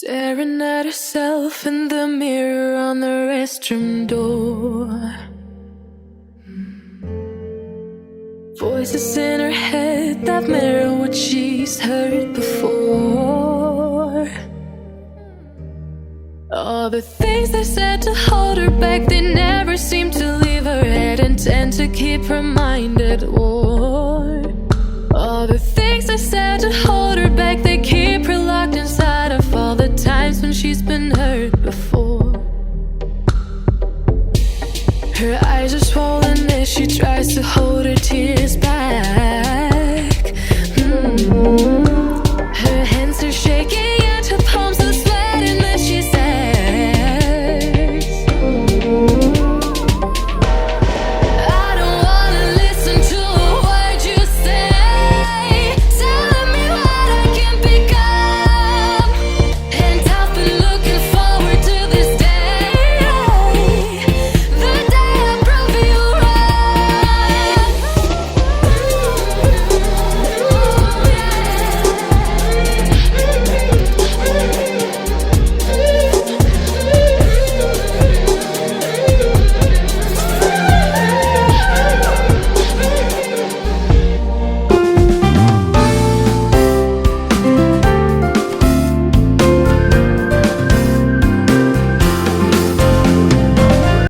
Staring at herself in the mirror on the restroom door. Voices in her head that mirror what she's heard before. All the things they said to hold her back, they never seem to leave her head and tend to keep her mind at war. All the things they said to hold her back, they keep her locked inside of all the times when she's been hurt before. Her eyes are swollen as she tries to hold her tears back.